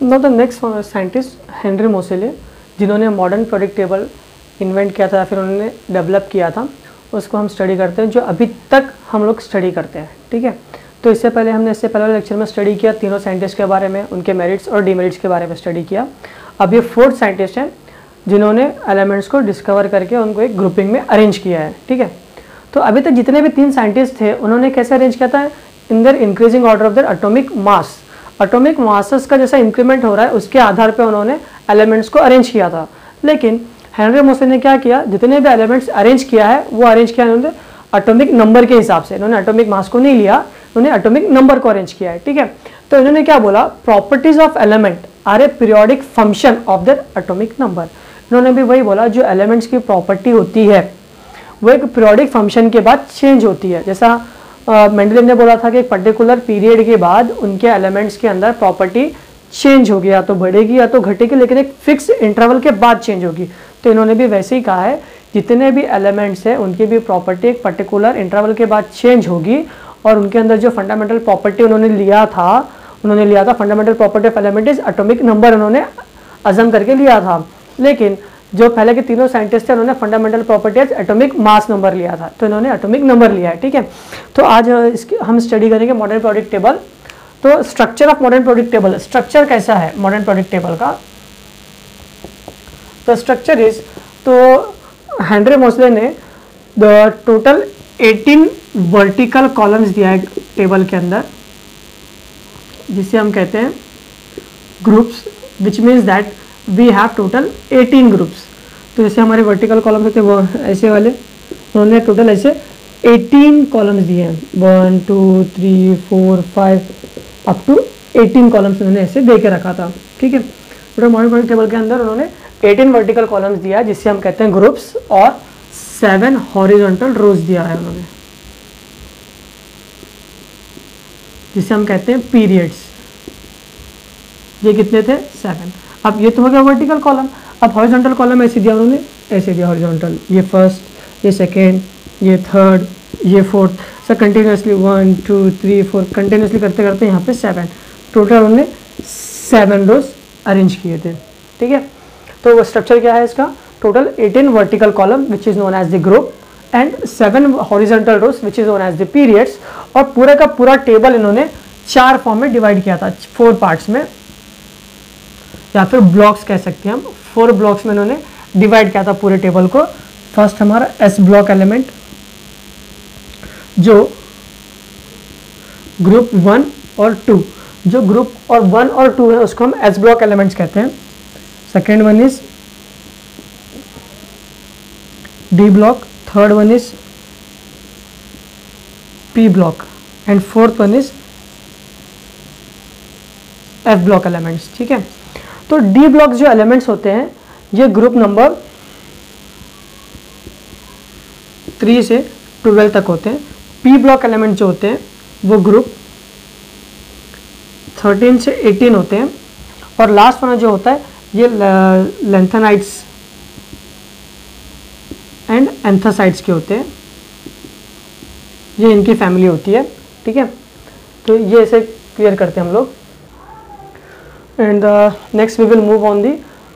Now the next scientist Henry Moseley, जिन्होंने modern periodic table invent किया था, फिर उन्होंने डेवलप किया था, उसको हम स्टडी करते हैं, जो अभी तक हम लोग स्टडी करते हैं। ठीक है, तो इससे पहले हमने पहले लेक्चर में स्टडी किया तीनों साइंटिस्ट के बारे में, उनके मेरिट्स और डीमेरिट्स के बारे में स्टडी किया। अब ये फोर्थ साइंटिस्ट हैं जिन्होंने एलिमेंट्स को डिस्कवर करके उनको एक ग्रुपिंग में अरेंज किया है। ठीक है, तो अभी तक जितने भी 3 साइंटिस्ट थे उन्होंने कैसे अरेंज किया था, in their increasing order of their atomic mass. Atomic masses का जैसा इंक्रीमेंट हो रहा है उसके आधार पे उन्होंने एलिमेंट्स को अरेंज किया था। लेकिन हेनरी मोसेले ने क्या किया, जितने भी एलिमेंट्स अरेंज किया है वो अरेंज किया उन्होंने एटॉमिक नंबर के हिसाब से। इन्होंने एटॉमिक मास को नहीं लिया, उन्होंने एटॉमिक नंबर को अरेंज किया है। ठीक है, तो इन्होंने क्या बोला, properties of element are a periodic function of their atomic number. इन्होंने भी वही बोला, जो एलिमेंट्स की प्रॉपर्टी होती है वो एक पीरियोडिक फंक्शन के बाद चेंज होती है। जैसा मेंडलीव ने बोला था कि एक पर्टिकुलर पीरियड के बाद उनके एलिमेंट्स के अंदर प्रॉपर्टी चेंज होगी, या तो बढ़ेगी या तो घटेगी, लेकिन एक फिक्स इंटरवल के बाद चेंज होगी। तो इन्होंने भी वैसे ही कहा है, जितने भी एलिमेंट्स हैं उनकी भी प्रॉपर्टी एक पर्टिकुलर इंटरवल के बाद चेंज होगी, और उनके अंदर जो फंडामेंटल प्रॉपर्टी उन्होंने लिया था fundamental property of element is atomic number, उन्होंने अज़म करके लिया था। लेकिन जो पहले के तीनों साइंटिस्ट थे उन्होंने fundamental property atomic mass number लिया था, तो इन्होंने एटॉमिक नंबर लिया है। ठीक है, तो आज हम स्टडी करेंगे मॉडर्न पीरियोडिक टेबल। तो structure of modern periodic table, structure कैसा है मॉडर्न पीरियोडिक टेबल का, तो स्ट्रक्चर इज, तो हेनरी मोसेले ने द टोटल 18 वर्टिकल कॉलम्स दिया है टेबल के अंदर, जिसे हम कहते हैं groups, which means that we have total 18 groups. तो जैसे हमारे वर्टिकल कॉलम्स होते हैं वो ऐसे वाले, उन्होंने टोटल ऐसे 18 कॉलम्स दिए हैं, 1 2 3 4 5 अप टू 18 कॉलम्स उन्होंने ऐसे दे के रखा था। ठीक है, टोटल मॉडर्न पीरियोडिक टेबल के अंदर उन्होंने 18 वर्टिकल कॉलम्स दिया है, जिससे हम कहते हैं ग्रुप्स, और 7 हॉरिजॉन्टल रोज दिया है उन्होंने, जिसे हम कहते हैं पीरियड्स। ये कितने थे, 7। अब ये तो हो गया वर्टिकल कॉलम। अब हॉरिजॉन्टल कॉलम ऐसे दिया उन्होंने, ऐसे दिया हॉरिजॉन्टल, ये फर्स्ट, ये सेकेंड, ये थर्ड, ये फोर्थ, सब कंटिन्यूसली 1 2 3 4 कंटिन्यूसली करते करते यहाँ पे 7, टोटल उन्होंने 7 रोज अरेंज किए थे। ठीक है, तो स्ट्रक्चर क्या है इसका, total 18 vertical column which is known as the group, and 7 horizontal rows which is known as the periods. और पूरा का पूरा टेबल इन्होंने 4 फॉर्म में डिवाइड किया था, 4 पार्ट्स में, या फिर ब्लॉक्स कह सकते हैं हम। 4 ब्लॉक्स में इन्होंने डिवाइड किया था पूरे टेबल को। फर्स्ट हमारा एस ब्लॉक एलिमेंट, जो ग्रुप 1 और 2, जो ग्रुप और 1 और 2 है उसको हम एस ब्लॉक एलिमेंट्स कहते हैं। Second one is D block, third one is P block, and fourth one is F block elements. ठीक है, तो डी ब्लॉक जो एलिमेंट्स होते हैं ये ग्रुप नंबर 3 से 12 तक होते हैं। पी ब्लॉक एलिमेंट जो होते हैं वो ग्रुप 13 से 18 होते हैं। और लास्ट वाला जो होता है ये लेंथेनाइट्स एंड एंथोसाइट्स के होते हैं, ये इनकी फैमिली होती है। ठीक है, तो ये ऐसे क्लियर करते हैं हम लोग। And next we will move on the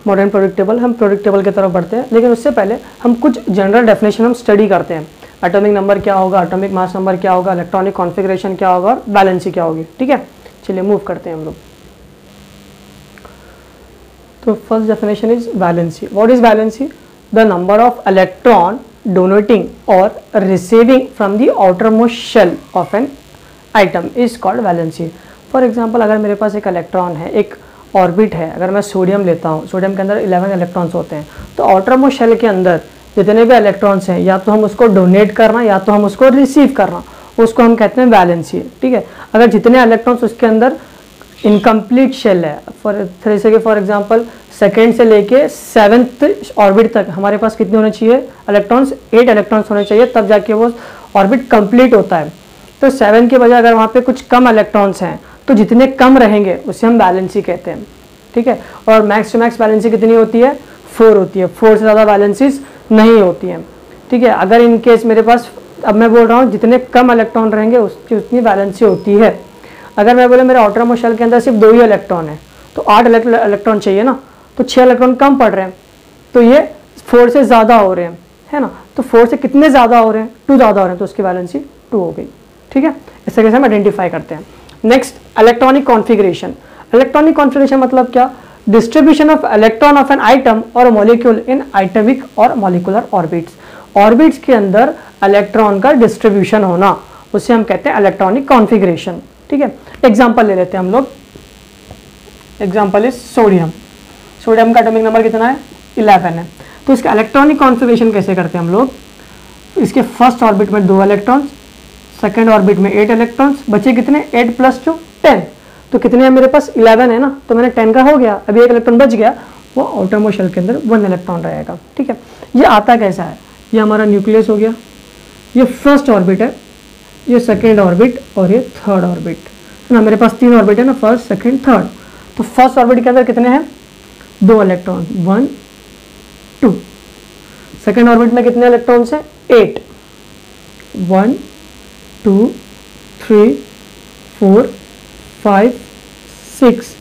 modern periodic table. हम पीरियोडिक टेबल की तरफ बढ़ते हैं, लेकिन उससे पहले हम कुछ जनरल डेफिनेशन हम स्टडी करते हैं। एटॉमिक नंबर क्या होगा, एटॉमिक मास नंबर क्या होगा, इलेक्ट्रॉनिक कॉन्फ़िगरेशन क्या होगा, और बैलेंसी क्या होगी। ठीक है, चलिए मूव करते हैं हम लोग। तो first definition is valency. What is valency? The number of electron donating और receiving from the outermost shell of an atom is called valency. For example, अगर मेरे पास एक इलेक्ट्रॉन है, एक ऑर्बिट है, अगर मैं सोडियम लेता हूँ, सोडियम के अंदर 11 इलेक्ट्रॉन्स होते हैं, तो आउटरमोस्ट शेल के अंदर जितने भी इलेक्ट्रॉन्स हैं, या तो हम उसको डोनेट करना या तो हम उसको रिसीव करना, उसको हम कहते हैं वैलेंसी। ठीक है, अगर जितने इलेक्ट्रॉन्स उसके अंदर इनकम्प्लीट शेल है, फॉर एग्जाम्पल सेकेंड से लेके 7th ऑर्बिट तक हमारे पास कितने होने चाहिए इलेक्ट्रॉन्स, 8 इलेक्ट्रॉन्स होने चाहिए, तब जाके वो ऑर्बिट कंप्लीट होता है। तो 7 के बजाय अगर वहाँ पे कुछ कम इलेक्ट्रॉन्स हैं, तो जितने कम रहेंगे उसे हम वैलेंसी कहते हैं। ठीक है, और मैक्स टू मैक्स वैलेंसी कितनी होती है, 4 होती है। 4 से ज़्यादा वैलेंसीज नहीं होती हैं। ठीक है, अगर इन केस मेरे पास, अब मैं बोल रहा हूँ जितने कम इलेक्ट्रॉन रहेंगे उसकी उतनी वैलेंसी होती है। अगर मैं बोले मेरे आउटरमोस्ट शेल के अंदर सिर्फ 2 ही इलेक्ट्रॉन है, तो 8 इलेक्ट्रॉन चाहिए ना, तो 6 इलेक्ट्रॉन कम पड़ रहे हैं, तो ये 4 से ज़्यादा हो रहे हैं, है ना। तो 4 से कितने ज़्यादा हो रहे हैं, 2 ज़्यादा हो रहे हैं, तो उसकी वैलेंसी 2 हो गई। ठीक है, इस तरीके से हम आइडेंटिफाई करते हैं। Next, electronic configuration. Electronic configuration मतलब क्या, distribution of electron of an item और मॉलिक्यूल इन आइटमिक और मॉलिकुलर ऑर्बिट्स। ऑर्बिट्स के अंदर इलेक्ट्रॉन का डिस्ट्रीब्यूशन होना, उसे हम कहते हैं इलेक्ट्रॉनिक कॉन्फ़िगरेशन। ठीक है, एग्जाम्पल ले लेते हैं हम लोग। Example is sodium. सोडियम का एटॉमिक नंबर कितना है, 11 है। तो इसका इलेक्ट्रॉनिक कॉन्फ़िगरेशन कैसे करते हैं हम लोग, इसके फर्स्ट ऑर्बिट में 2 इलेक्ट्रॉन्स, सेकेंड ऑर्बिट में 8 इलेक्ट्रॉन्स, बचे कितने, 8 + 2 10। तो कितने हैं मेरे पास, 11 है ना, तो मैंने 10 का हो गया, अभी 1 इलेक्ट्रॉन बच गया, वो आउटरमोस्ट शेल के अंदर 1 इलेक्ट्रॉन रहेगा। ठीक है, ये आता कैसा है, ये हमारा न्यूक्लियस हो गया, ये फर्स्ट ऑर्बिट है, ये सेकेंड ऑर्बिट और ये थर्ड ऑर्बिट है ना। मेरे पास 3 ऑर्बिट है ना, फर्स्ट सेकेंड थर्ड। तो फर्स्ट ऑर्बिट के अंदर कितने हैं, 2 इलेक्ट्रॉन, 1 2। सेकेंड ऑर्बिट में कितने इलेक्ट्रॉन्स हैं, 8, 1 2 3 4 5 6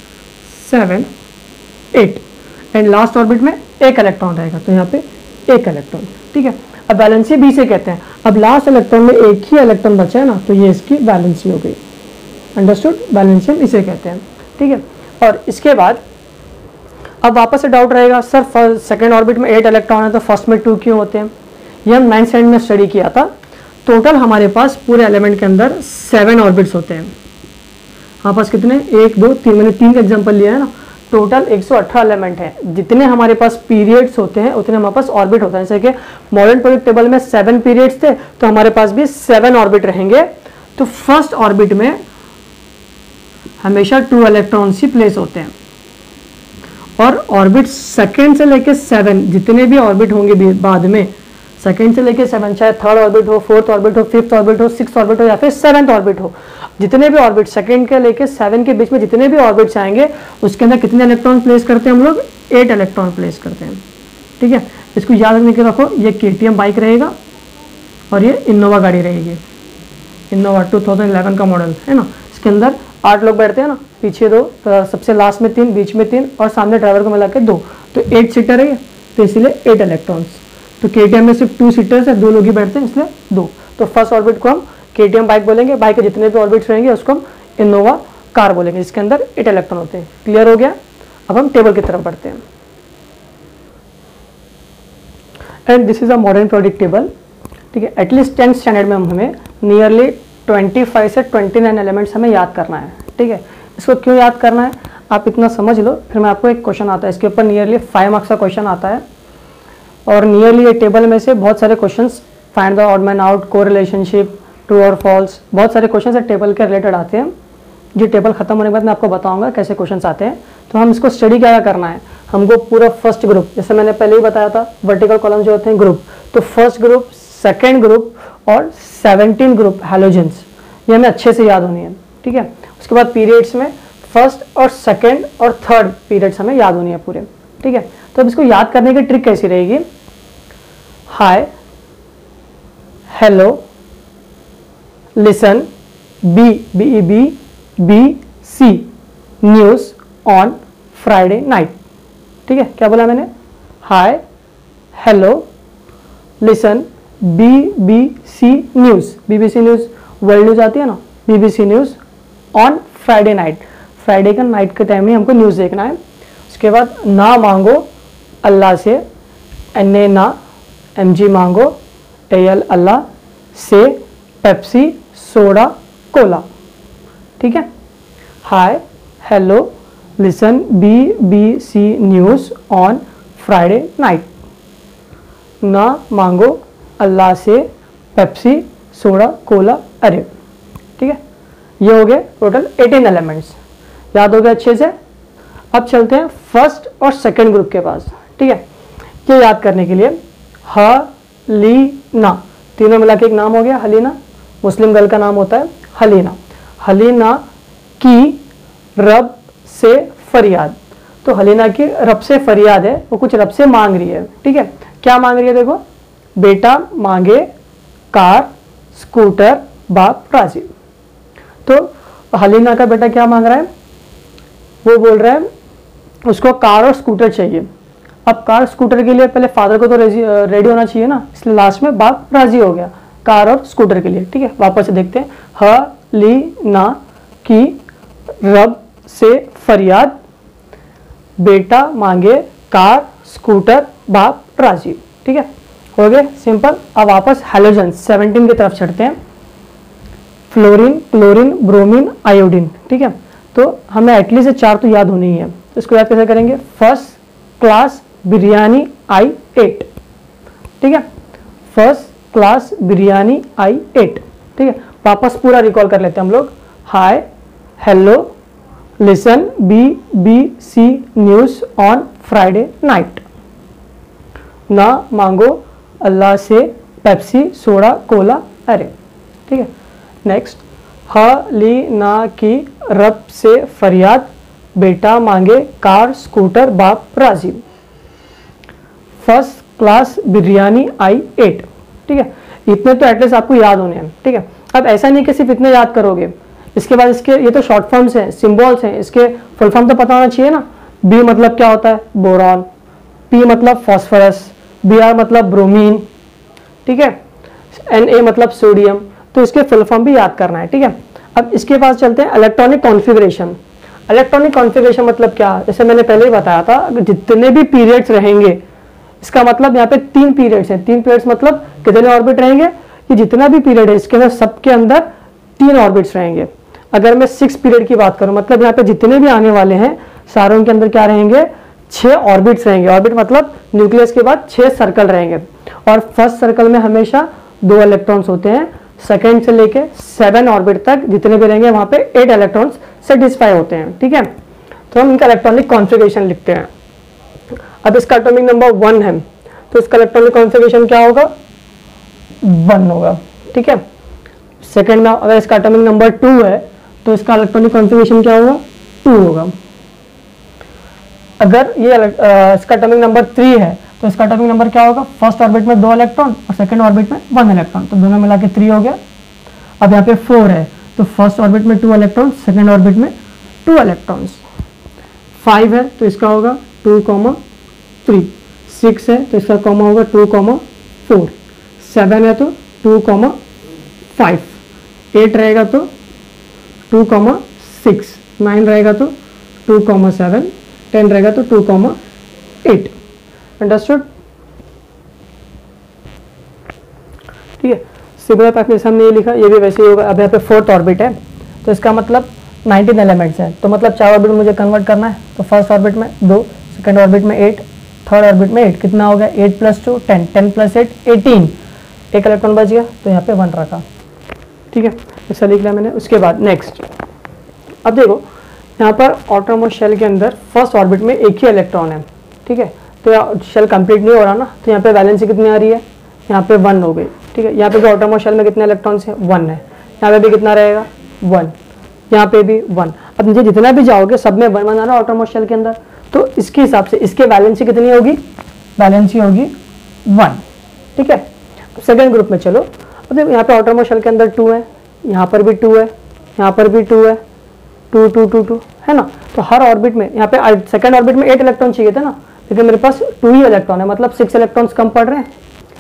7 8। एंड लास्ट ऑर्बिट में 1 इलेक्ट्रॉन रहेगा, तो यहाँ पे 1 इलेक्ट्रॉन। ठीक है, अब वैलेंसी बी से कहते हैं। अब लास्ट इलेक्ट्रॉन में 1 ही इलेक्ट्रॉन बचा है ना, तो ये इसकी वैलेंसी हो गई। अंडरस्टूड, वैलेंसी हम इसे कहते हैं। ठीक है, और इसके बाद अब वापस से डाउट रहेगा, सर सेकेंड ऑर्बिट में 8 इलेक्ट्रॉन है तो फर्स्ट में 2 क्यों होते हैं। ये हम 9th स्टैंडर्ड में स्टडी किया था। टोटल हमारे पास पूरे एलिमेंट के अंदर 7 ऑर्बिट्स होते हैं। हमारे पास कितने, 1 2 3, मैंने 3 का एग्जाम्पल लिया है ना। टोटल 118 एलिमेंट है। जितने हमारे पास पीरियड्स होते हैं उतने हमारे पास ऑर्बिट होता है। जैसे कि मॉडर्न पीरियड टेबल में 7 पीरियड्स थे, तो हमारे पास भी 7 ऑर्बिट रहेंगे। तो फर्स्ट ऑर्बिट में हमेशा 2 इलेक्ट्रॉन्स ही प्लेस होते हैं, और ऑर्बिट सेकेंड से लेके 7 जितने भी ऑर्बिट होंगे बाद में, सेकेंड से लेके 7, चाहे थर्ड ऑर्बिट हो, फोर्थ ऑर्बिट हो, फिफ्थ ऑर्बिट हो, सिक्स्थ ऑर्बिट हो या फिर 7th ऑर्बिट हो, जितने भी ऑर्बिट सेकेंड के लेके 7 के बीच में जितने भी ऑर्बिट्स आएंगे उसके अंदर कितने इलेक्ट्रॉन प्लेस करते हैं हम लोग, 8 इलेक्ट्रॉन प्लेस करते हैं। ठीक है, इसको याद रखने के रखो, ये KTM बाइक रहेगा और ये इनोवा गाड़ी रहेगी। इनोवा 2011 का मॉडल है ना। इसके अंदर 8 लोग बैठते हैं ना, पीछे 2, सबसे लास्ट में 3, बीच में 3 और सामने ड्राइवर को मिला के 2, तो 8 सीटर है, तो इसीलिए 8 इलेक्ट्रॉन्स। तो KTM में सिर्फ 2 सीटर्स है, 2 लोग ही बैठते हैं, इसलिए 2। तो फर्स्ट ऑर्बिट को हम KTM बाइक बोलेंगे, बाइक के जितने भी ऑर्बिट्स रहेंगे उसको हम इनोवा कार बोलेंगे, जिसके अंदर 8 इलेक्ट्रॉन होते हैं। क्लियर हो गया। अब हम टेबल की तरफ बढ़ते हैं। And this is a modern periodic table. ठीक है, एटलीस्ट 10th स्टैंडर्ड में हमें नियरली 25 से 29 एलिमेंट्स हमें याद करना है। ठीक है, इसको क्यों याद करना है आप इतना समझ लो, फिर मैं आपको एक क्वेश्चन आता है, इसके ऊपर नियरली 5 मार्क्स का क्वेश्चन आता है। और नियरली ये टेबल में से बहुत सारे questions, find the odd man out, को रिलेशनशिप, ट्रू और फॉल्स, बहुत सारे क्वेश्चंस है टेबल के रिलेटेड आते हैं। ये टेबल खत्म होने के बाद मैं आपको बताऊंगा कैसे क्वेश्चंस आते हैं। तो हम इसको स्टडी क्या करना है, हमको पूरा फर्स्ट ग्रुप, जैसे मैंने पहले ही बताया था, वर्टिकल कॉलम जो होते हैं ग्रुप, तो फर्स्ट ग्रुप, सेकेंड ग्रुप और 17 ग्रुप हैलोजेंस, ये हमें अच्छे से याद होनी है। ठीक है, उसके बाद पीरियड्स में फर्स्ट और सेकेंड और थर्ड पीरियड्स हमें याद होनी है पूरे। ठीक है, तो अब इसको याद करने की ट्रिक कैसी रहेगी, hi, hello, listen, BBC news on Friday night. ठीक है, क्या बोला मैंने, hi, hello, listen, BBC news, BBC news world news आती है ना, BBC news on Friday night, Friday का नाइट के टाइम में हमको न्यूज़ देखना है। उसके बाद ना मांगो अल्लाह से, NA ना, MG मांगो, AL अल्लाह से, पेप्सी, सोडा, कोला। ठीक है, hi, hello, listen, BBC news on Friday night, ना मांगो अल्लाह से, पेप्सी, सोडा, कोला, अरे। ठीक है, ये हो गए टोटल 18 एलिमेंट्स, याद हो गया अच्छे से। अब चलते हैं फर्स्ट और सेकंड ग्रुप के पास। ठीक है, ये याद करने के लिए हलीना, तीनों मिला के एक नाम हो गया हलीना, मुस्लिम गर्ल का नाम होता है हलीना। हलीना की रब से फरियाद, तो हलीना की रब से फरियाद है, वो कुछ रब से मांग रही है। ठीक है, क्या मांग रही है, देखो, बेटा मांगे कार, स्कूटर, बाप राजी। तो हलीना का बेटा क्या मांग रहा है, वो बोल रहा है उसको कार और स्कूटर चाहिए। अब कार स्कूटर के लिए पहले फादर को तो रेडी होना चाहिए ना, इसलिए लास्ट में बाप राजी हो गया कार और स्कूटर के लिए। ठीक है, वापस से देखते हैं। हलीना की रब से फरियाद, बेटा मांगे कार स्कूटर बाप राजी। ठीक है, हो गए सिंपल। अब वापस हैलोजन 17 की तरफ चढ़ते हैं। Fluorine, chlorine, bromine, iodine. ठीक है, तो हमें एटलीस्ट 4 तो याद होनी ही है। इसको याद कैसे करेंगे? First class biryani I8। ठीक है, फर्स्ट क्लास बिरयानी I8। ठीक है, वापस पूरा रिकॉल कर लेते हैं हम लोग। Hi, hello, listen BBC news on Friday night. ना मांगो अल्लाह से पेप्सी, सोडा, कोला, अरे। ठीक है, नेक्स्ट। हलीना की रब से फरियाद, बेटा मांगे कार स्कूटर बाप राजी। First class biryani I8। ठीक है, इतने तो एटलीस्ट आपको याद होने हैं। ठीक है, अब ऐसा नहीं कि सिर्फ इतने याद करोगे, इसके बाद इसके ये तो शॉर्ट फॉर्म्स हैं, सिंबल्स हैं, इसके फुल फॉर्म तो पता होना चाहिए ना। बी मतलब क्या होता है? बोरॉन। पी मतलब फॉस्फोरस। Br मतलब ब्रोमीन। ठीक है, Na मतलब सोडियम। तो इसके फुल फॉर्म भी याद करना है। ठीक है, अब इसके पास चलते हैं। Electronic configuration. इलेक्ट्रॉनिक कॉन्फ़िगरेशन मतलब क्या? जैसे मैंने पहले ही बताया था, अगर जितने भी पीरियड्स रहेंगे, इसका मतलब यहाँ पे 3 पीरियड्स हैं। 3 पीरियड्स मतलब कितने ऑर्बिट रहेंगे? ये जितना भी पीरियड है इसके अंदर सबके अंदर 3 ऑर्बिट्स रहेंगे। अगर मैं 6 पीरियड की बात करूं, मतलब यहाँ पे जितने भी आने वाले हैं सारों के अंदर क्या रहेंगे? 6 ऑर्बिट्स रहेंगे। ऑर्बिट मतलब न्यूक्लियस के बाद 6 सर्कल रहेंगे, और फर्स्ट सर्कल में हमेशा 2 इलेक्ट्रॉन्स होते हैं। सेकेंड से लेके 7 ऑर्बिट तक जितने भी रहेंगे वहां पे 8 इलेक्ट्रॉन्स सेटिस्फाई होते हैं। ठीक है, तो हम इनका इलेक्ट्रॉनिक कॉन्फ़िगरेशन लिखते हैं। अब इसका एटॉमिक नंबर 1 है, तो इसका इलेक्ट्रॉनिक कॉन्फ़िगरेशन क्या होगा? 1 होगा। ठीक है, सेकेंड में अगर इसका एटॉमिक नंबर 2 है तो इसका इलेक्ट्रॉनिक कॉन्फ़िगरेशन क्या होगा? 2 होगा। अगर ये इसका एटॉमिक नंबर 3 है तो इसका एटॉमिक नंबर क्या होगा? फर्स्ट ऑर्बिट में 2 इलेक्ट्रॉन और सेकंड ऑर्बिट में 1 इलेक्ट्रॉन, तो दोनों मिला के 3 हो गया। अब यहाँ पे 4 है तो फर्स्ट ऑर्बिट में 2 इलेक्ट्रॉन, सेकंड ऑर्बिट में 2 इलेक्ट्रॉन्स। 5 है तो इसका होगा 2,3। 6 है तो इसका कॉमा होगा 2,4। 7 है तो 2,5। 8 रहेगा तो 2,6। 9 रहेगा तो 2,7। 10 रहेगा तो 2,8। अंडरस्टूड? ठीक है, सिमिलर पैक में हमने ये लिखा, ये भी वैसे ही होगा। अब यहाँ पे 4th ऑर्बिट है तो इसका मतलब 19 एलिमेंट्स हैं, तो मतलब 4 ऑर्बिट मुझे कन्वर्ट करना है। तो फर्स्ट ऑर्बिट में 2, सेकंड ऑर्बिट में 8, थर्ड ऑर्बिट में 8। कितना हो गया? 8 + 2 10, 10 + 8 18। एक इलेक्ट्रॉन बच गया तो यहाँ पे 1 रखा। ठीक है, ऐसा लिख लिया मैंने। उसके बाद नेक्स्ट, अब देखो यहाँ पर ऑटोनॉमस शेल के अंदर फर्स्ट ऑर्बिट में एक ही इलेक्ट्रॉन है। ठीक है, तो शेल कंप्लीट नहीं हो रहा ना, तो यहाँ पे वैलेंसी कितनी आ रही है? यहाँ पे 1 हो गई। ठीक है, यहाँ पे भी ऑटोनॉमस शेल में कितने इलेक्ट्रॉन्स हैं? 1 है। यहाँ पे भी कितना रहेगा? 1। यहाँ पे भी 1। अब नीचे जितना भी जाओगे सब में 1 1 आ रहा है ऑटोनॉमस शेल के अंदर, तो इसके हिसाब से इसके वैलेंसी कितनी होगी? वैलेंसी होगी 1। ठीक है, सेकेंड ग्रुप में चलो। अब देखो यहाँ पे ऑटोनॉमस शेल के अंदर 2 है, यहाँ पर भी 2 है, यहाँ पर भी 2 है, 2 2 2 2 है ना। तो हर ऑर्बिट में यहाँ पे सेकंड ऑर्बिट में 8 इलेक्ट्रॉन चाहिए थे ना, लेकिन मेरे पास 2 ही इलेक्ट्रॉन है, मतलब 6 इलेक्ट्रॉन्स कम पड़ रहे हैं,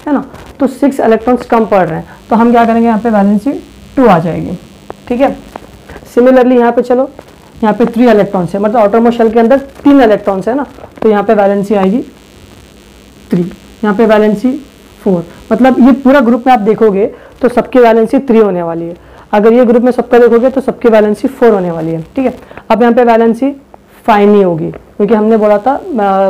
है ना। तो 6 इलेक्ट्रॉन्स कम पड़ रहे हैं, तो हम क्या करेंगे? यहाँ पे वैलेंसी 2 आ जाएगी। ठीक है, सिमिलरली यहाँ पे चलो, यहाँ पे 3 इलेक्ट्रॉन्स है, मतलब ऑटोनॉमस शेल के अंदर 3 इलेक्ट्रॉन्स है ना, तो यहाँ पे वैलेंसी आएगी 3, यहाँ पे वैलेंसी 4। मतलब ये पूरा ग्रुप में आप देखोगे तो सबकी वैलेंसी 3 होने वाली है। अगर ये ग्रुप में सबका देखोगे तो सबकी वैलेंसी 4 होने वाली है। ठीक है, अब यहाँ पे वैलेंसी 5 नहीं होगी, क्योंकि हमने बोला था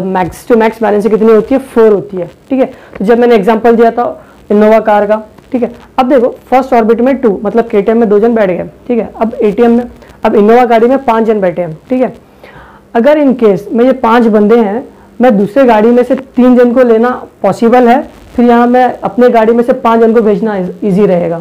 मैक्स टू मैक्स वैलेंसी कितनी होती है? 4 होती है। ठीक है, तो जब मैंने एग्जांपल दिया था इनोवा कार का। ठीक है, अब देखो फर्स्ट ऑर्बिट में 2, मतलब केटीएम में 2 जन बैठ गए। ठीक है, अब एटीएम में, अब इनोवा गाड़ी में 5 जन बैठे हैं। ठीक है, अगर इन केस में ये 5 बंदे हैं, मैं दूसरे गाड़ी में से 3 जन को लेना पॉसिबल है, फिर यहाँ मैं अपने गाड़ी में से 5 जन को भेजना ईजी रहेगा।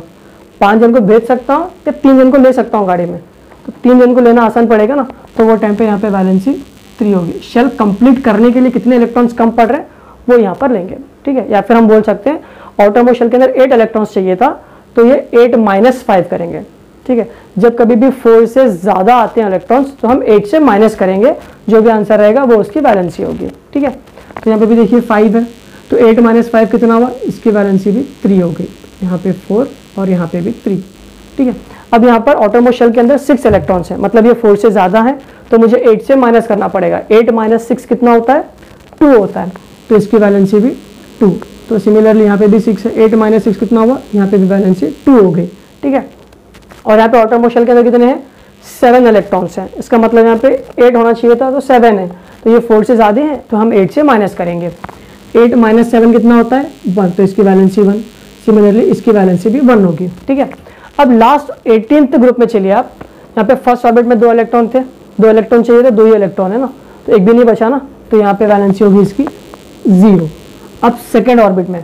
5 जन को भेज सकता हूँ या 3 जन को ले सकता हूँ गाड़ी में, तो 3 जन को लेना आसान पड़ेगा ना, तो वो टाइम पे यहाँ पे वैलेंसी 3 होगी। शेल कंप्लीट करने के लिए कितने इलेक्ट्रॉन्स कम पड़ रहे हैं वो यहाँ पर लेंगे। ठीक है, या फिर हम बोल सकते हैं ऑटोनॉमस शेल के अंदर 8 इलेक्ट्रॉन्स चाहिए था, तो ये 8 - 5 करेंगे। ठीक है। जब कभी भी 4 से ज़्यादा आते हैं इलेक्ट्रॉन्स तो हम 8 से माइनस करेंगे, जो भी आंसर रहेगा वो उसकी वैलेंसी होगी, ठीक है। तो यहाँ पे भी देखिए 5 है, तो 8 - 5 कितना हुआ, इसकी वैलेंसी भी 3 हो गई, यहाँ पे 4 और यहाँ पे भी 3, ठीक है। अब यहाँ पर ऑटोमोस्ट शेल के अंदर 6 इलेक्ट्रॉन्स हैं, मतलब ये 4 से ज़्यादा है तो मुझे 8 से माइनस करना पड़ेगा। 8 - 6 कितना होता है, 2 होता है, तो इसकी वैलेंसी भी 2। तो सिमिलरली यहाँ पे भी 6 है, 8 - 6 कितना हुआ, यहाँ पे भी वैलेंसी 2 हो गई, ठीक है। और यहाँ पे ऑटोमोस्ट शेल के अंदर कितने हैं, 7 इलेक्ट्रॉन्स हैं, इसका मतलब यहाँ पे 8 होना चाहिए था तो 7 है, तो ये 4 से ज़्यादा है तो हम 8 से माइनस करेंगे। 8 - 7 कितना होता है, 1, तो इसकी वैलेंसी 1। सिमिलरली इसकी वैलेंसी भी 1 होगी, ठीक है। अब लास्ट 18th ग्रुप में चलिए आप, यहाँ पे फर्स्ट ऑर्बिट में 2 इलेक्ट्रॉन थे, 2 इलेक्ट्रॉन चाहिए थे, 2 ही इलेक्ट्रॉन है ना, तो एक भी नहीं बचा ना, तो यहाँ पे वैलेंसी होगी इसकी 0। अब सेकेंड ऑर्बिट में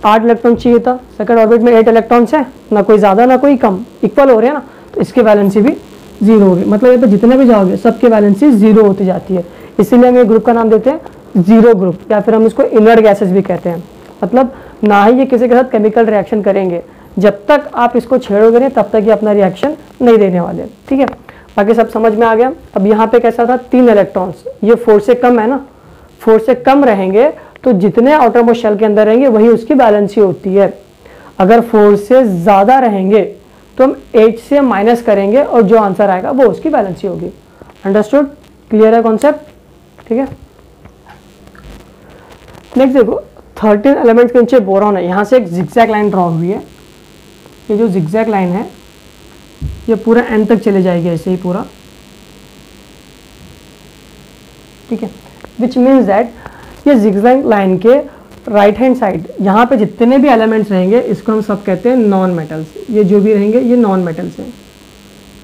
8 इलेक्ट्रॉन चाहिए था, सेकेंड ऑर्बिट में 8 इलेक्ट्रॉन्स हैं, ना कोई ज़्यादा ना कोई कम, इक्वल हो रहे हैं ना, तो इसकी वैलेंसी भी 0 होगी। मतलब ये पे जितने भी जाओगे सबकी वैलेंसी 0 होती जाती है, इसीलिए हम ये ग्रुप का नाम देते हैं 0 ग्रुप, या फिर हम इसको इनर्ट गैसेस भी कहते हैं। मतलब ना ही ये किसी के साथ केमिकल रिएक्शन करेंगे, जब तक आप इसको छेड़ोगे नहीं तब तक ये अपना रिएक्शन नहीं देने वाले, ठीक है। बाकी सब समझ में आ गया। अब यहाँ पे कैसा था, 3 इलेक्ट्रॉन्स, ये 4 से कम है ना, 4 से कम रहेंगे तो जितने आउटरमोस्ट शेल के अंदर रहेंगे वही उसकी बैलेंसी होती है। अगर 4 से ज़्यादा रहेंगे तो हम 8 से माइनस करेंगे और जो आंसर आएगा वो उसकी बैलेंसी होगी। अंडरस्टूड, क्लियर है कॉन्सेप्ट, ठीक है। नेक्स्ट देखो, 13 एलिमेंट्स के नीचे बोरॉन है, यहाँ से एक जिगजैग लाइन ड्रॉ हुई है, ये जो जिगजैग लाइन है ये पूरा एंड तक चले जाएगी ऐसे ही पूरा, ठीक है। विच मीन्स दैट ये जिगजैग लाइन के राइट हैंड साइड यहाँ पे जितने भी एलिमेंट्स रहेंगे इसको हम सब कहते हैं नॉन मेटल्स, ये जो भी रहेंगे ये नॉन मेटल्स हैं,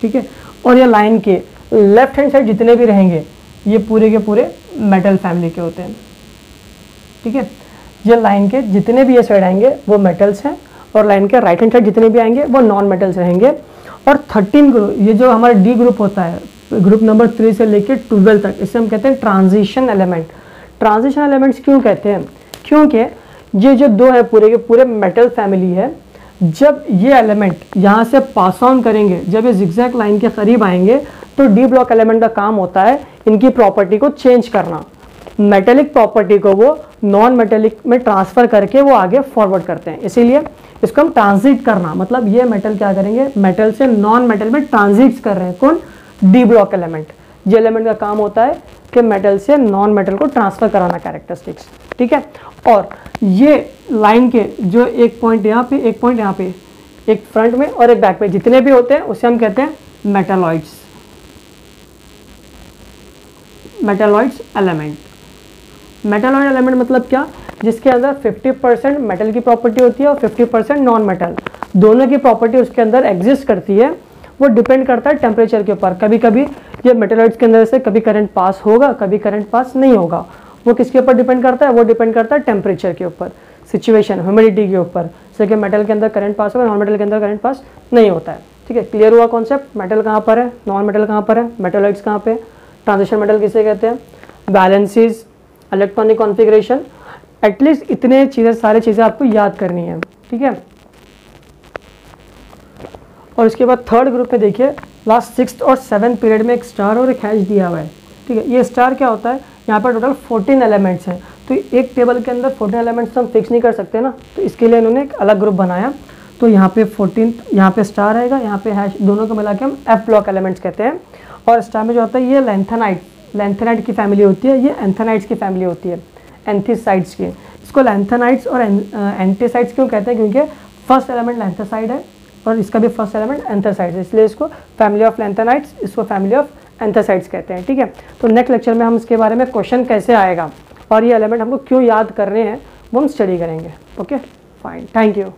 ठीक है। और ये लाइन के लेफ्ट हैंड साइड जितने भी रहेंगे ये पूरे के पूरे मेटल फैमिली के होते हैं, ठीक है। ये लाइन के जितने भी ये साइड आएंगे वो मेटल्स हैं और लाइन के राइट हैंड साइड जितने भी आएंगे वो नॉन मेटल्स रहेंगे। और 13 ग्रुप, ये जो हमारा डी ग्रुप होता है, ग्रुप नंबर 3 से लेकर 12 तक, इसे हम कहते हैं ट्रांजिशन एलिमेंट। ट्रांजिशन एलिमेंट्स क्यों कहते हैं, क्योंकि ये जो 2 है पूरे के पूरे मेटल फैमिली है, जब ये एलिमेंट यहाँ से पास ऑन करेंगे, जब ये जिगजैग लाइन के करीब आएंगे तो डी ब्लॉक एलिमेंट का काम होता है इनकी प्रॉपर्टी को चेंज करना, मेटेलिक प्रॉपर्टी को वो नॉन मेटेलिक में ट्रांसफर करके वो आगे फॉरवर्ड करते हैं, इसीलिए इसको हम ट्रांजिट करना, मतलब ये मेटल क्या करेंगे, मेटल से नॉन मेटल में ट्रांजिट कर रहे हैं, कौन, डी ब्लॉक एलिमेंट। ये एलिमेंट का काम होता है कि मेटल से नॉन मेटल को ट्रांसफर कराना कैरेक्टरिस्टिक्स, ठीक है। और ये लाइन के जो एक पॉइंट यहाँ पे, एक पॉइंट यहाँ पे, एक फ्रंट में और एक बैक पे जितने भी होते हैं उसे हम कहते हैं metalloids, metalloids element. Metalloid element मतलब क्या, जिसके अंदर 50% मेटल की प्रॉपर्टी होती है और 50% नॉन मेटल, दोनों की प्रॉपर्टी उसके अंदर एग्जिस्ट करती है। वो डिपेंड करता है टेम्परेचर के ऊपर, कभी कभी ये मेटालॉइड्स के अंदर से कभी करंट पास होगा, कभी करंट पास नहीं होगा, वो किसके ऊपर डिपेंड करता है, वो डिपेंड करता है टेम्परेचर के ऊपर, सिचुएशन, ह्यूमिडिटी के ऊपर। जैसे कि मेटल के अंदर करंट पास होगा, नॉन मेटल के अंदर करंट पास नहीं होता है, ठीक है। क्लियर हुआ कॉन्सेप्ट, मेटल कहाँ पर है, नॉन मेटल कहाँ पर है, मेटालॉइड्स कहाँ पे, ट्रांजिशन मेटल किसे कहते हैं, बैलेंसेस, इलेक्ट्रॉनिक कॉन्फ़िगरेशन, एटलीस्ट इतने चीज़ें, सारी चीज़ें आपको याद करनी है, ठीक है। और इसके बाद थर्ड ग्रुप में देखिए, लास्ट 6th और 7th पीरियड में एक स्टार और एक हैश दिया हुआ है, ठीक है। ये स्टार क्या होता है, यहाँ पर टोटल 14 एलिमेंट्स हैं, तो एक टेबल के अंदर 14 एलिमेंट्स हम फिक्स नहीं कर सकते ना, तो इसके लिए इन्होंने एक अलग ग्रुप बनाया। तो यहाँ पे 14, यहाँ पे स्टार आएगा, यहाँ पे हैश, दोनों को मिला के हम एफ ब्लॉक एलिमेंट्स कहते हैं। और स्टार में जो होता है ये लैंथेनाइट, लैंथेनाइट की फैमिली होती है, ये एंथेनाइट्स की फैमिली होती है, एंथीसाइड्स की। इसको लैंथेनाइट्स और एंटीसाइड्स क्यों कहते हैं, क्योंकि फर्स्ट एलिमेंट लैंथेसाइड है और इसका भी फर्स्ट एलिमेंट एंथेसाइड है, इसलिए इसको फैमिली ऑफ लैंथेनाइट्स, इसको फैमिली ऑफ एंथेसाइड्स कहते हैं, ठीक है। तो नेक्स्ट लेक्चर में हम इसके बारे में क्वेश्चन कैसे आएगा और ये एलिमेंट हमको क्यों याद करने हैं वो हम स्टडी करेंगे। Okay fine, thank you.